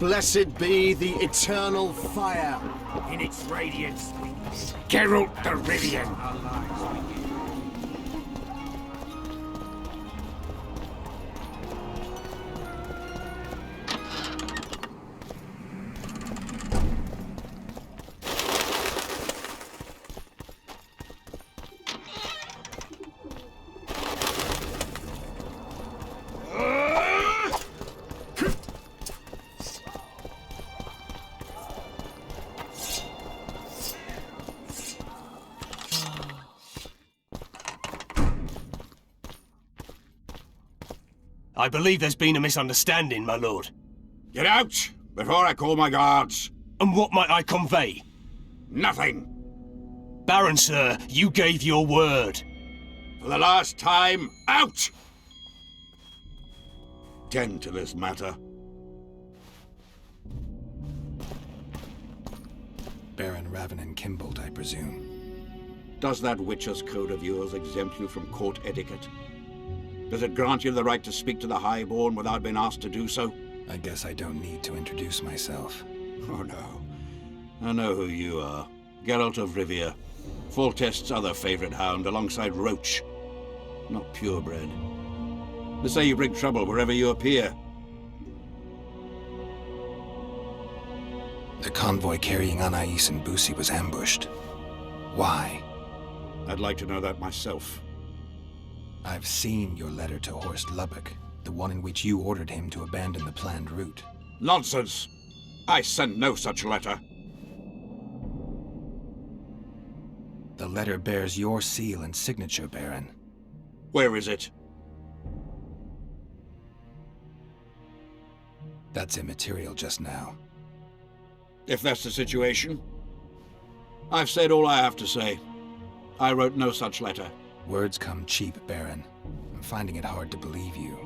Blessed be the eternal fire. In its radiance, Geralt the Rivian. I believe there's been a misunderstanding, my lord. Get out before I call my guards. And what might I convey? Nothing. Baron, sir, you gave your word. For the last time, out! Tend to this matter. Baron Ravenin Kimbolt, I presume. Does that Witcher's Code of yours exempt you from court etiquette? Does it grant you the right to speak to the Highborn without being asked to do so? I guess I don't need to introduce myself. Oh no. I know who you are. Geralt of Rivia. Foltest's other favorite hound alongside Roach. Not purebred. They say you bring trouble wherever you appear. The convoy carrying Anais and Busi was ambushed. Why? I'd like to know that myself. I've seen your letter to Horst Lubbock, the one in which you ordered him to abandon the planned route. Nonsense! I sent no such letter. The letter bears your seal and signature, Baron. Where is it? That's immaterial just now. If that's the situation, I've said all I have to say. I wrote no such letter. Words come cheap, Baron. I'm finding it hard to believe you.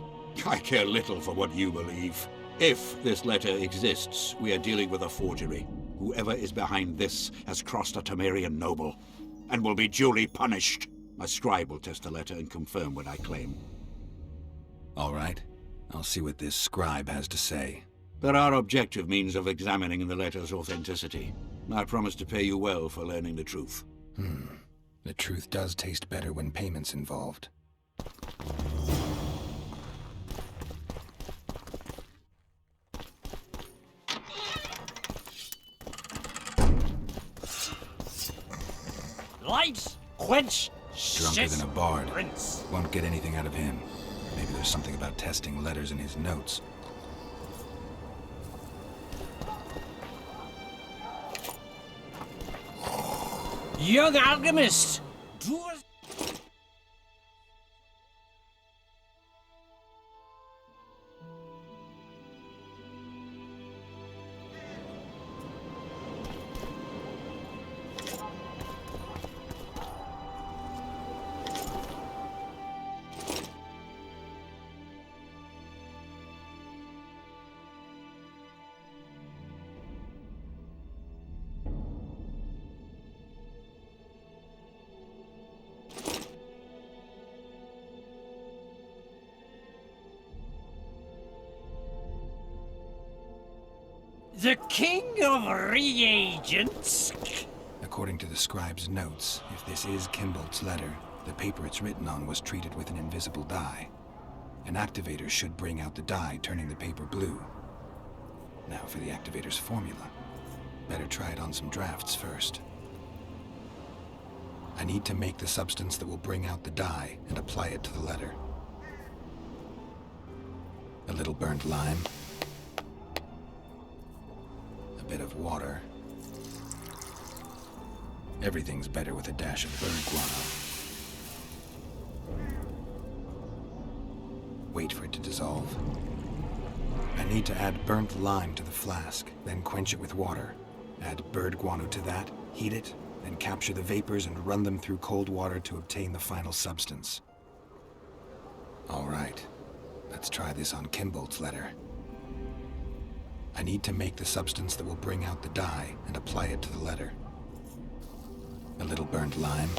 I care little for what you believe. If this letter exists, we are dealing with a forgery. Whoever is behind this has crossed a Temerian noble, and will be duly punished. My scribe will test the letter and confirm what I claim. All right. I'll see what this scribe has to say. There are objective means of examining the letter's authenticity. I promise to pay you well for learning the truth. The truth does taste better when payment's involved. Lights, quench, Drunker than a bard. Prince. Won't get anything out of him. Maybe there's something about testing letters in his notes. Young alchemist, do us. The king of reagents. According to the scribe's notes, if this is Kimbolt's letter, the paper it's written on was treated with an invisible dye. An activator should bring out the dye, turning the paper blue. Now for the activator's formula. Better try it on some drafts first. I need to make the substance that will bring out the dye and apply it to the letter. A little burnt lime. A bit of water. Everything's better with a dash of bird guano. Wait for it to dissolve. I need to add burnt lime to the flask, then quench it with water. Add bird guano to that, heat it, then capture the vapors and run them through cold water to obtain the final substance. All right, let's try this on Kimbolt's letter. I need to make the substance that will bring out the dye and apply it to the letter. A little burnt lime.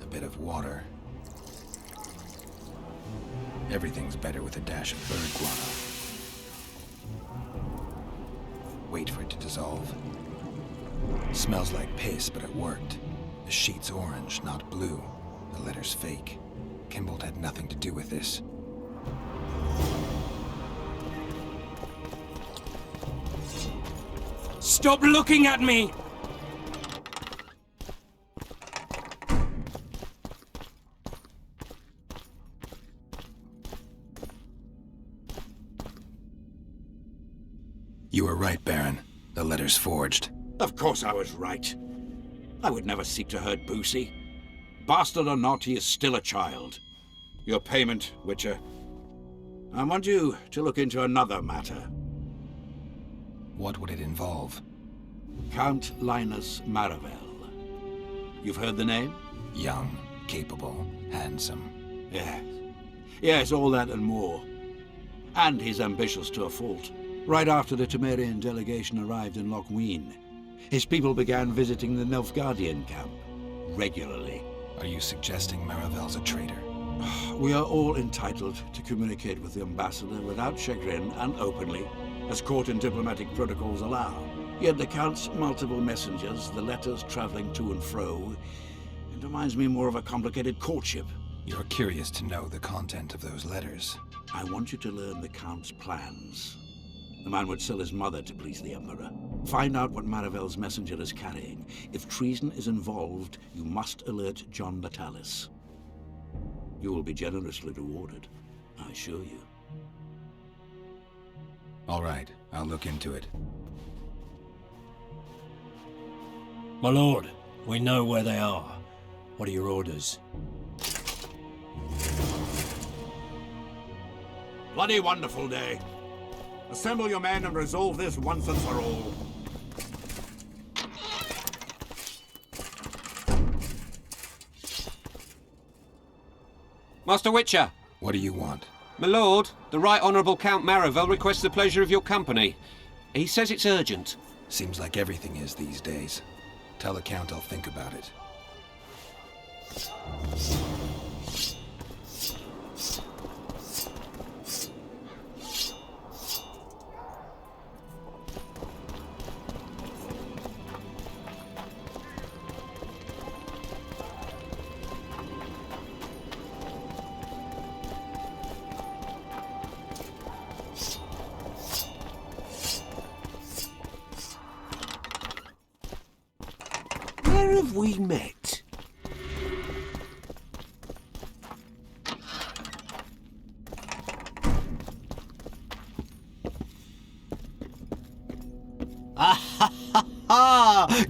A bit of water. Everything's better with a dash of bird guano. Wait for it to dissolve. Smells like piss, but it worked. The sheet's orange, not blue. The letter's fake. Kimbold had nothing to do with this. Stop looking at me! You were right, Baron. The letter's forged. Of course I was right. I would never seek to hurt Boosie. Bastard or not, he is still a child. Your payment, Witcher. I want you to look into another matter. What would it involve? Count Linus Maravel. You've heard the name? Young, capable, handsome. Yes. Yes, all that and more. And he's ambitious to a fault. Right after the Temerian delegation arrived in Lochween, his people began visiting the Nilfgaardian camp regularly. Are you suggesting Maravel's a traitor? We are all entitled to communicate with the ambassador without chagrin and openly, as court and diplomatic protocols allow. Yet the Count's multiple messengers, the letters traveling to and fro, it reminds me more of a complicated courtship. You're curious to know the content of those letters. I want you to learn the Count's plans. The man would sell his mother to please the Emperor. Find out what Maravel's messenger is carrying. If treason is involved, you must alert John Natalis. You will be generously rewarded, I assure you. All right, I'll look into it. My lord, we know where they are. What are your orders? Bloody wonderful day. Assemble your men and resolve this once and for all. Master Witcher! What do you want? My lord, the Right Honourable Count Maravel requests the pleasure of your company. He says it's urgent. Seems like everything is these days. Tell the Count I'll think about it. Where have we met?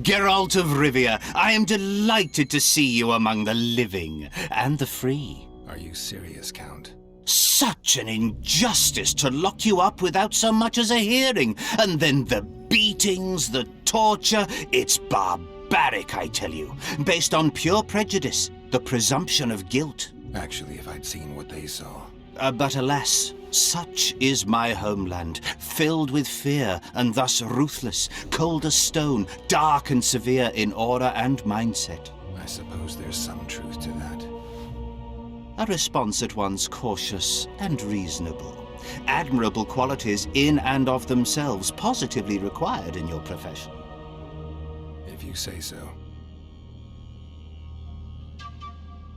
Geralt of Rivia, I am delighted to see you among the living and the free. Are you serious, Count? Such an injustice to lock you up without so much as a hearing, and then the beatings, the torture, it's barbaric, I tell you, based on pure prejudice, the presumption of guilt. Actually, if I'd seen what they saw. But alas, such is my homeland, filled with fear and thus ruthless, cold as stone, dark and severe in aura and mindset. I suppose there's some truth to that. A response at once cautious and reasonable. Admirable qualities in and of themselves, positively required in your profession. If you say so.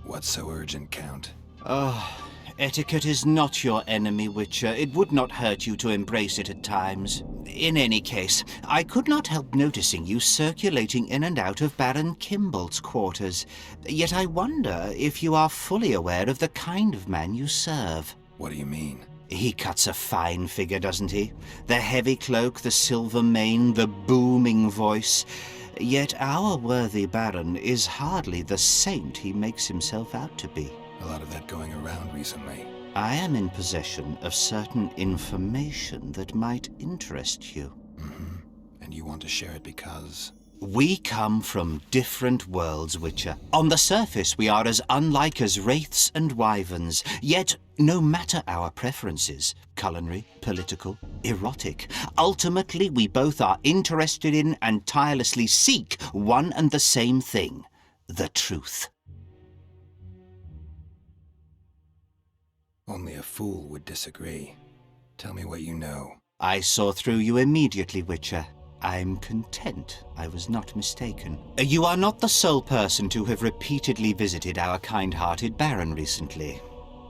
What's so urgent, Count? Etiquette is not your enemy, Witcher. It would not hurt you to embrace it at times. In any case, I could not help noticing you circulating in and out of Baron Kimbold's quarters. Yet I wonder if you are fully aware of the kind of man you serve. What do you mean? He cuts a fine figure, doesn't he? The heavy cloak, the silver mane, the booming voice. Yet our worthy Baron is hardly the saint he makes himself out to be. A lot of that going around recently. I am in possession of certain information that might interest you. Mm-hmm. And you want to share it because? We come from different worlds, Witcher. On the surface, we are as unlike as wraiths and wyverns. Yet, no matter our preferences, culinary, political, erotic, ultimately we both are interested in and tirelessly seek one and the same thing: the truth. Only a fool would disagree. Tell me what you know. I saw through you immediately, Witcher. I'm content I was not mistaken. You are not the sole person to have repeatedly visited our kind-hearted Baron recently.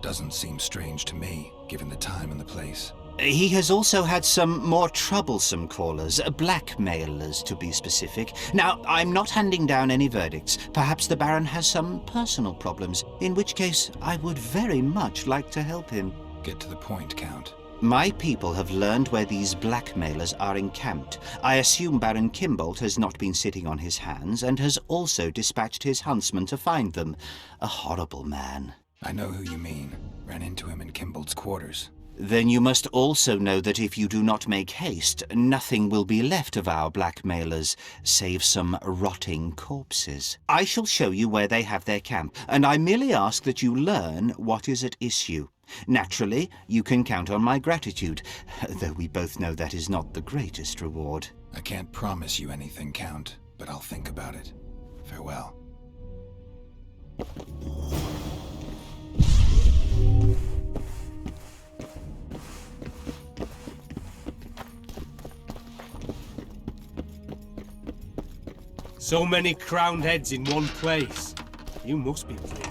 Doesn't seem strange to me, given the time and the place. He has also had some more troublesome callers, blackmailers to be specific. Now, I'm not handing down any verdicts. Perhaps the Baron has some personal problems, in which case I would very much like to help him. Get to the point, Count. My people have learned where these blackmailers are encamped. I assume Baron Kimbolt has not been sitting on his hands and has also dispatched his huntsman to find them. A horrible man. I know who you mean. Ran into him in Kimbolt's quarters. Then you must also know that if you do not make haste, nothing will be left of our blackmailers, save some rotting corpses. I shall show you where they have their camp, and I merely ask that you learn what is at issue. Naturally, you can count on my gratitude, though we both know that is not the greatest reward. I can't promise you anything, Count, but I'll think about it. Farewell. So many crowned heads in one place. You must be pleased.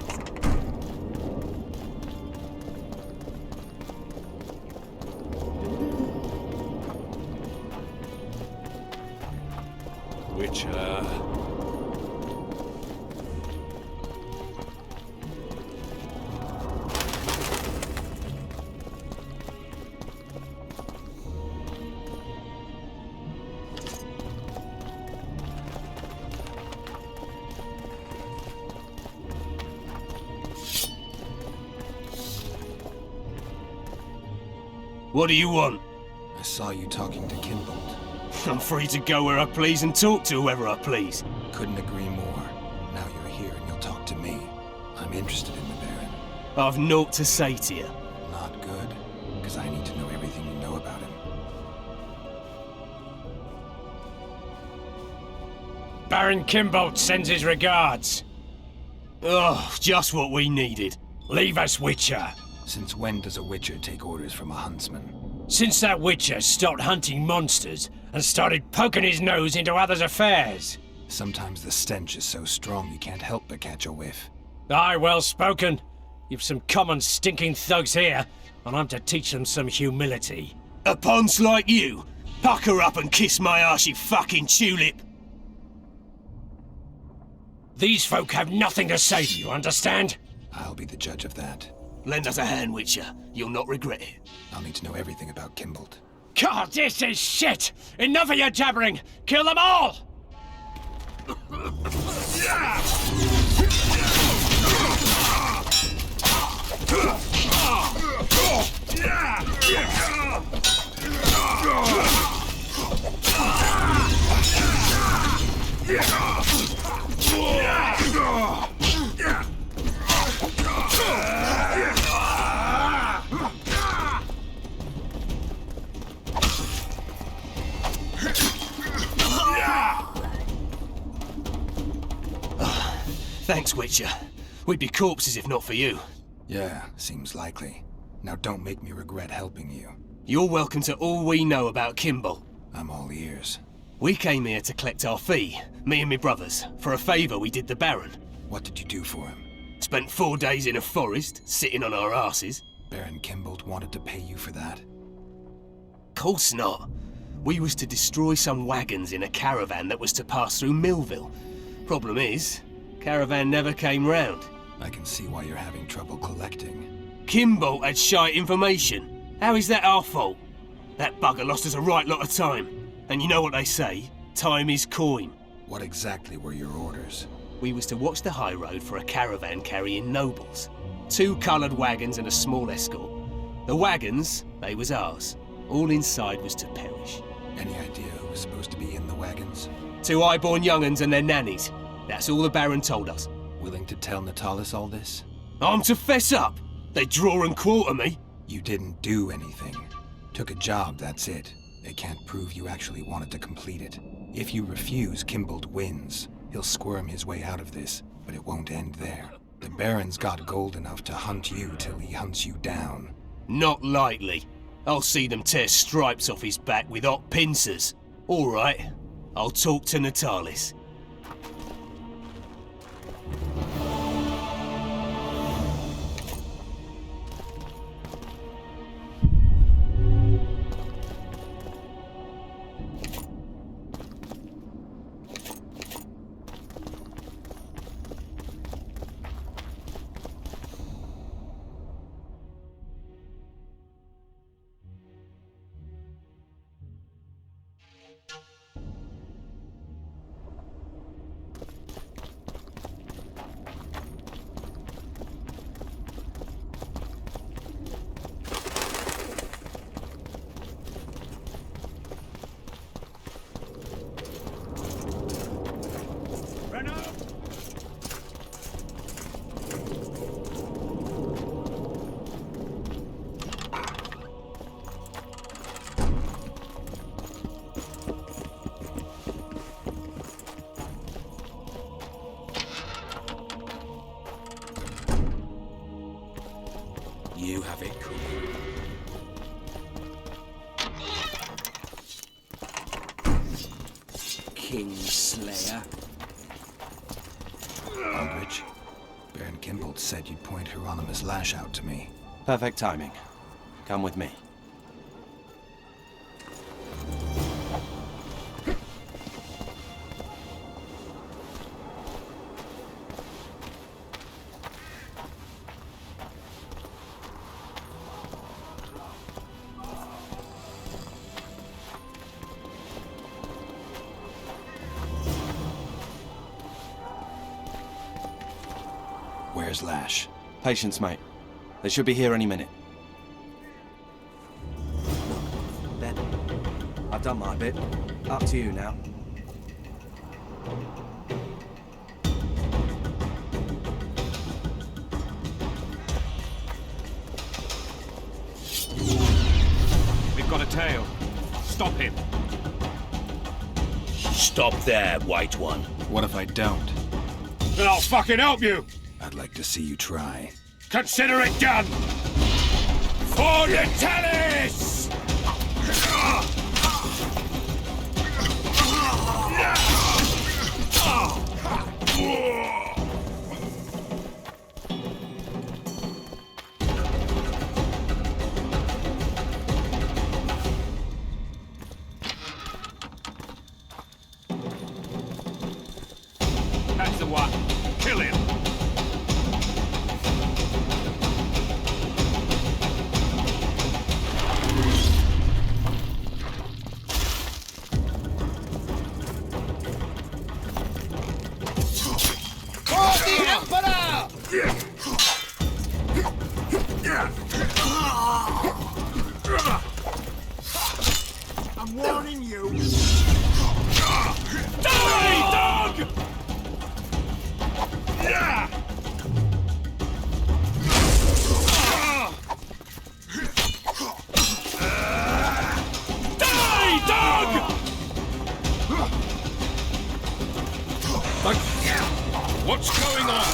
Witcher. What do you want? I saw you talking to Kimbolt. I'm free to go where I please and talk to whoever I please. Couldn't agree more. Now you're here and you'll talk to me. I'm interested in the Baron. I've naught to say to you. Not good, because I need to know everything you know about him. Baron Kimbolt sends his regards. Oh, just what we needed. Leave us, Witcher. Since when does a Witcher take orders from a huntsman? Since that Witcher stopped hunting monsters and started poking his nose into others' affairs. Sometimes the stench is so strong you can't help but catch a whiff. Aye, well spoken. You've some common stinking thugs here, and I'm to teach them some humility. A ponce like you? Pucker up and kiss my arse, you fucking tulip. These folk have nothing to say to you, understand? I'll be the judge of that. Lend us a hand, Witcher. You'll not regret it. I'll need to know everything about Kimbolt. God, this is shit! Enough of your jabbering! Kill them all! Thanks, Witcher. We'd be corpses if not for you. Yeah, seems likely. Now don't make me regret helping you. You're welcome to all we know about Kimbolt. I'm all ears. We came here to collect our fee, me and my brothers, for a favour we did the Baron. What did you do for him? Spent 4 days in a forest, sitting on our asses. Baron Kimbolt wanted to pay you for that? Course not. We was to destroy some wagons in a caravan that was to pass through Millville. Problem is, caravan never came round. I can see why you're having trouble collecting. Kimbolt had shite information. How is that our fault? That bugger lost us a right lot of time. And you know what they say, time is coin. What exactly were your orders? We was to watch the high road for a caravan carrying nobles. 2 coloured wagons and a small escort. The wagons, they was ours. All inside was to perish. Any idea who was supposed to be in the wagons? 2 high-born young'uns and their nannies. That's all the Baron told us. Willing to tell Natalis all this? I'm to fess up. They draw and quarter me. You didn't do anything. Took a job, that's it. They can't prove you actually wanted to complete it. If you refuse, Kimbolt wins. He'll squirm his way out of this, but it won't end there. The Baron's got gold enough to hunt you till he hunts you down. Not likely. I'll see them tear stripes off his back with hot pincers. All right, I'll talk to Natalis. You have it cool. Kingslayer. Aldrich, Baron Kimbold said you'd point Hieronymus Lash out to me. Perfect timing. Come with me. Where's Lash? Patience, mate. They should be here any minute. Ben, I've done my bit. Up to you now. We've got a tail. Stop him. Stop there, White One. What if I don't? Then I'll fucking help you. I'd like to see you try. Consider it done. For Natalis! That's the one. Kill him. I'm warning you. Die, dog! Die, dog! What's going on?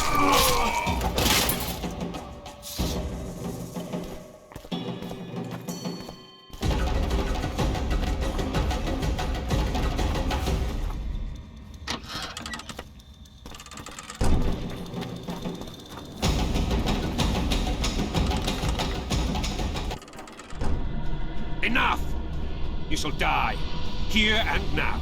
Enough! You shall die, here and now.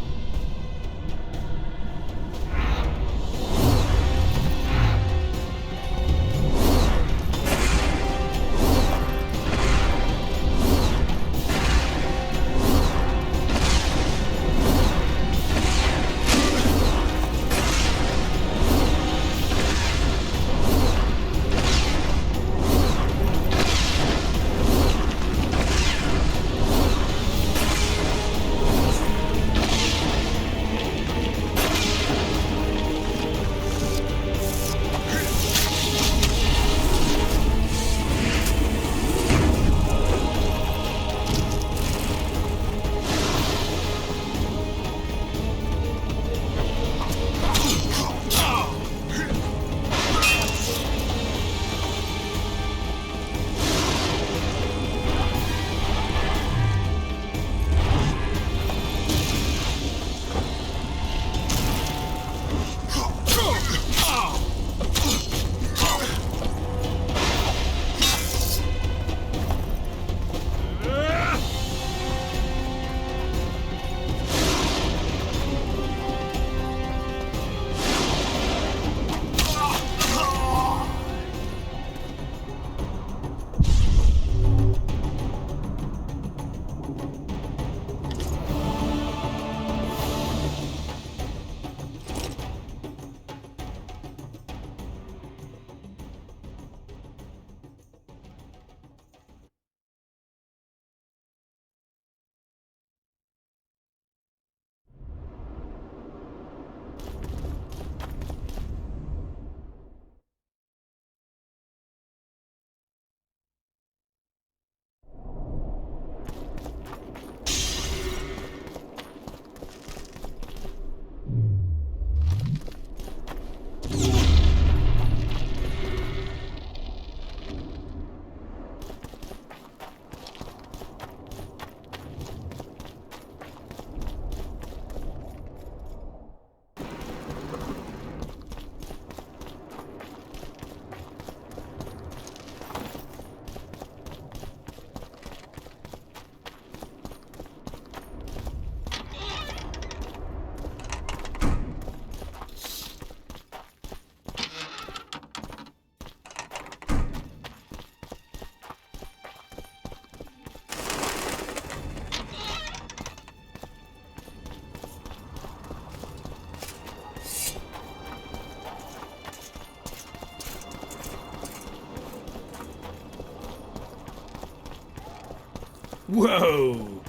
Whoa!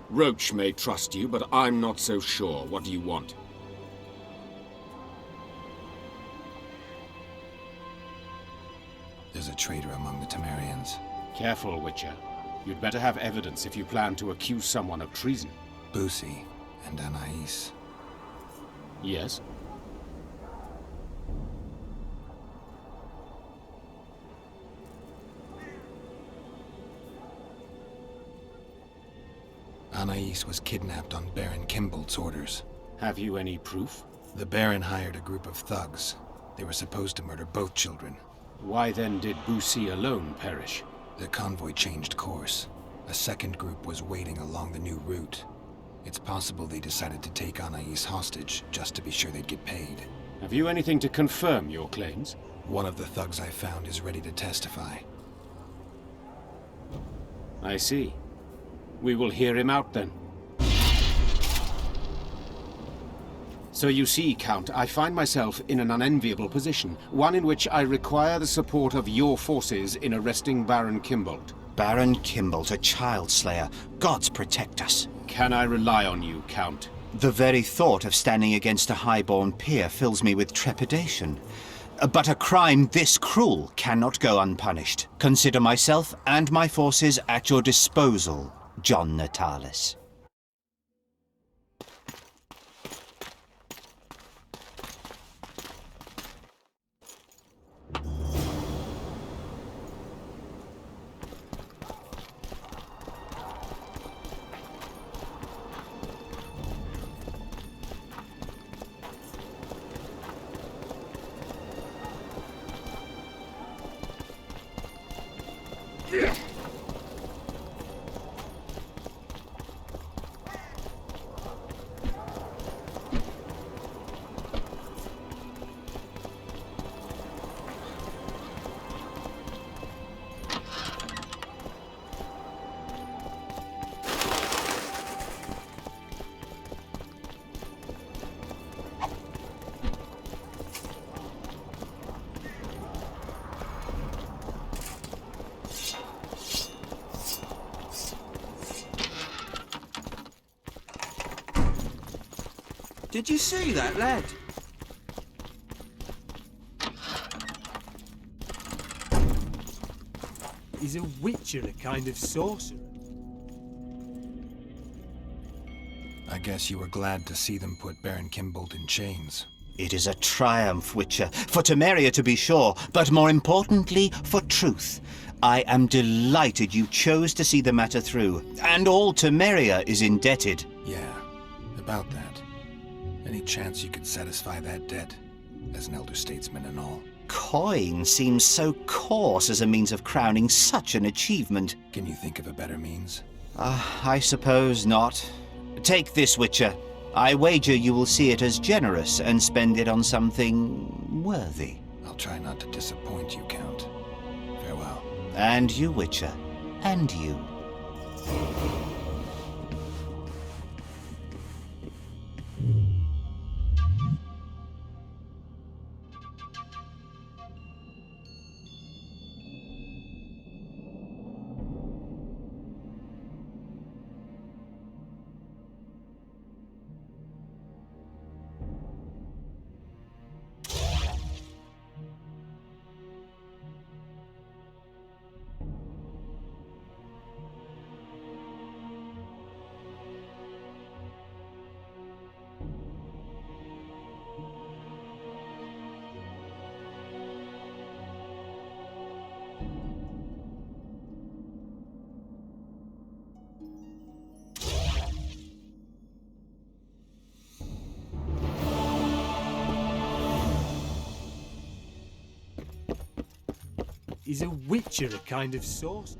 Roach may trust you, but I'm not so sure. What do you want? There's a traitor among the Temerians. Careful, Witcher. You'd better have evidence if you plan to accuse someone of treason. Busi and Anais. Yes? Anais was kidnapped on Baron Kimbolt's orders. Have you any proof? The Baron hired a group of thugs. They were supposed to murder both children. Why then did Busi alone perish? The convoy changed course. A second group was waiting along the new route. It's possible they decided to take Anais hostage, just to be sure they'd get paid. Have you anything to confirm your claims? One of the thugs I found is ready to testify. I see. We will hear him out then. So you see, Count, I find myself in an unenviable position, one in which I require the support of your forces in arresting Baron Kimbolt. Baron Kimbolt, a child slayer. Gods protect us. Can I rely on you, Count? The very thought of standing against a highborn peer fills me with trepidation. But a crime this cruel cannot go unpunished. Consider myself and my forces at your disposal, John Natalis. Did you see that, lad? Is a witcher a kind of sorcerer? I guess you were glad to see them put Baron Kimbolt in chains. It is a triumph, Witcher, for Temeria to be sure, but more importantly, for truth. I am delighted you chose to see the matter through, and all Temeria is indebted. Yeah, about that. Any chance you could satisfy that debt, as an elder statesman and all? Coin seems so coarse as a means of crowning such an achievement. Can you think of a better means? I suppose not. Take this, Witcher. I wager you will see it as generous and spend it on something worthy. I'll try not to disappoint you, Count. Farewell. And you, Witcher. And you. Is a witcher a kind of sorcerer?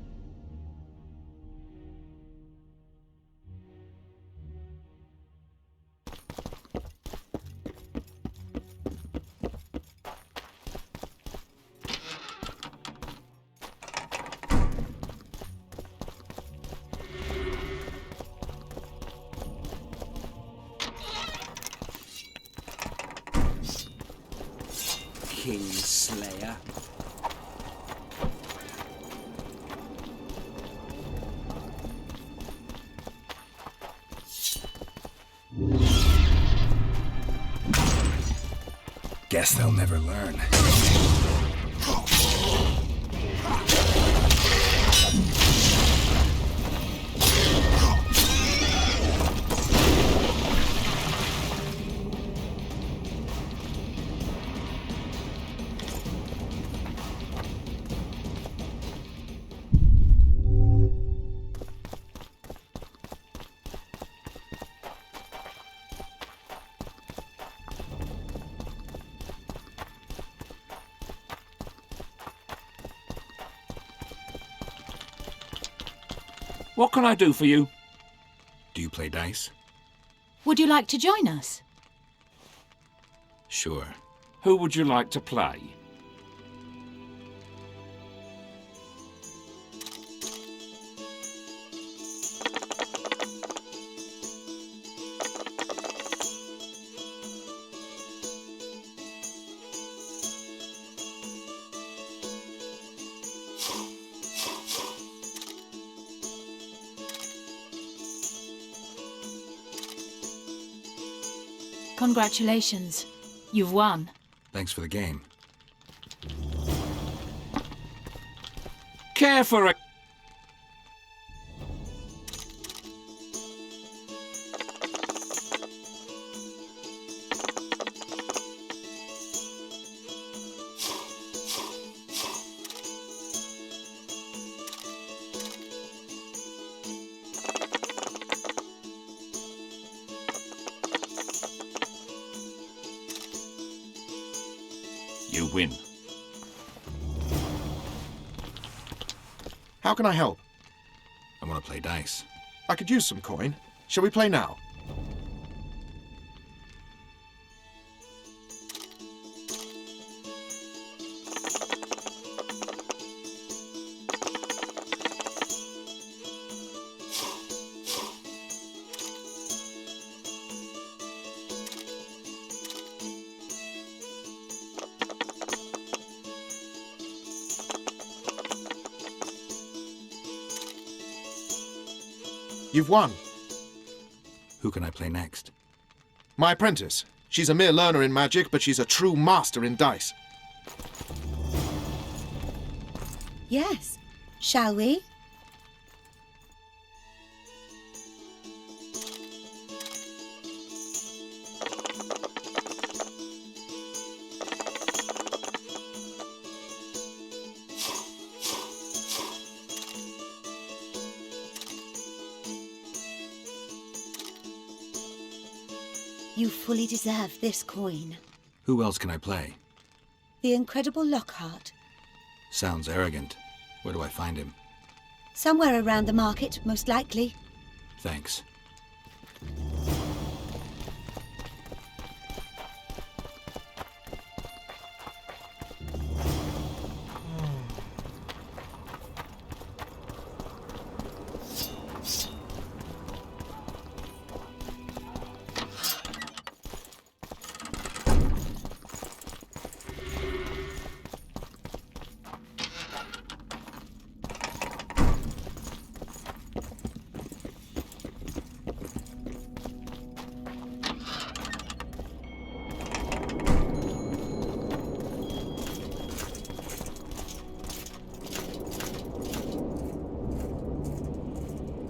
Kingslayer. Guess they'll never learn. What can I do for you? Do you play dice? Would you like to join us? Sure. Who would you like to play? Congratulations. You've won. Thanks for the game. Care for a... You win. How can I help? I want to play dice. I could use some coin. Shall we play now? You've won. Who can I play next? My apprentice. She's a mere learner in magic, but she's a true master in dice. Yes. Shall we? You fully deserve this coin. Who else can I play? The incredible Lockhart. Sounds arrogant. Where do I find him? Somewhere around the market, most likely. Thanks.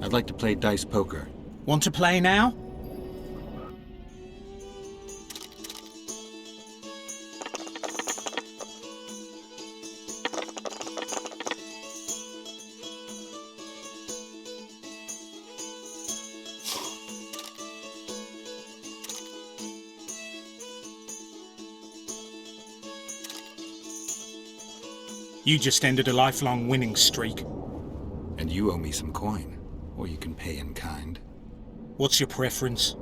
I'd like to play dice poker. Want to play now? You just ended a lifelong winning streak. And you owe me some coin. Or you can pay in kind. What's your preference?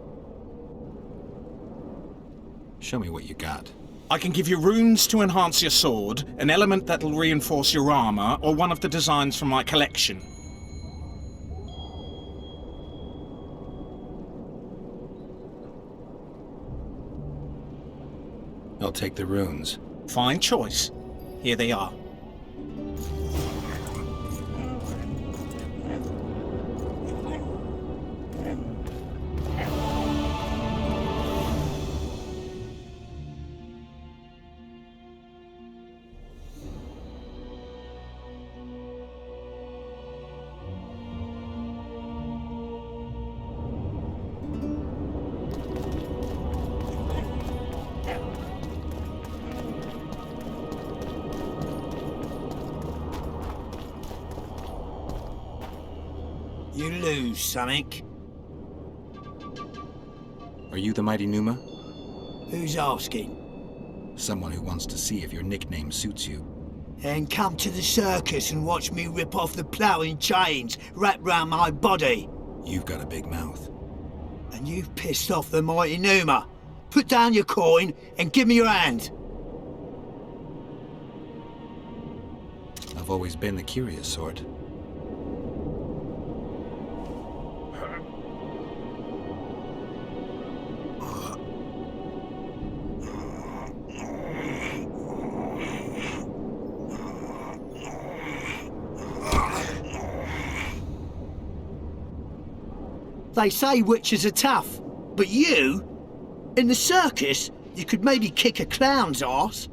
Show me what you got. I can give you runes to enhance your sword, an element that'll reinforce your armor, or one of the designs from my collection. I'll take the runes. Fine choice. Here they are. You lose something. Are you the mighty Numa? Who's asking? Someone who wants to see if your nickname suits you. Then come to the circus and watch me rip off the ploughing chains wrapped round my body. You've got a big mouth. And you've pissed off the mighty Numa. Put down your coin and give me your hand. I've always been the curious sort. They say witches are tough, but you? In the circus, you could maybe kick a clown's arse.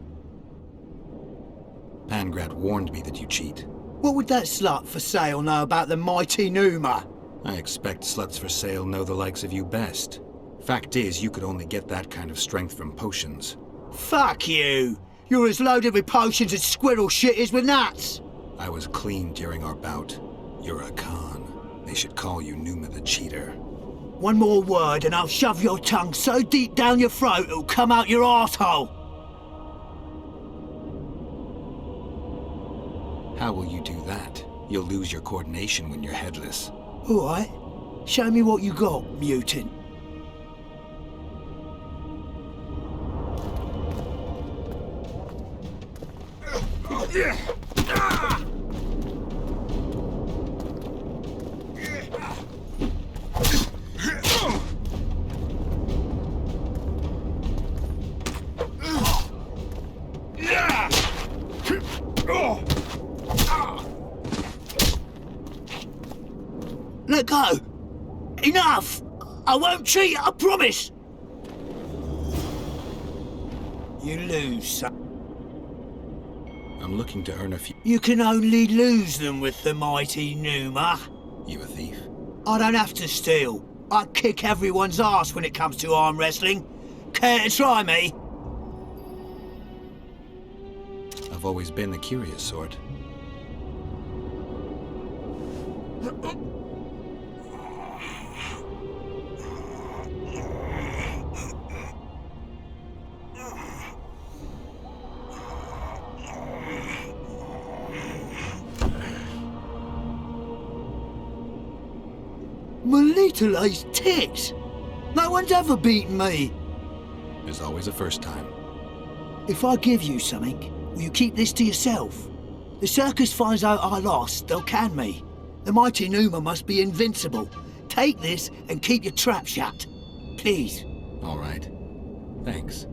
Pangrat warned me that you cheat. What would that slut for sale know about the mighty Numa? I expect sluts for sale know the likes of you best. Fact is, you could only get that kind of strength from potions. Fuck you! You're as loaded with potions as squirrel shit is with nuts! I was clean during our bout. You're a con. They should call you Numa the Cheater. One more word and I'll shove your tongue so deep down your throat it'll come out your arsehole. How will you do that? You'll lose your coordination when you're headless. All right. Show me what you got, mutant. Let go! Enough! I won't cheat, I promise! You lose, son. I'm looking to earn a few... You can only lose them with the mighty Numa. You a thief? I don't have to steal. I kick everyone's ass when it comes to arm wrestling. Care to try me? I've always been the curious sort. My little ace tits! No one's ever beaten me! There's always a first time. If I give you something, will you keep this to yourself? The circus finds out I lost, they'll can me. The mighty Numa must be invincible. Take this and keep your trap shut. Please. All right. Thanks.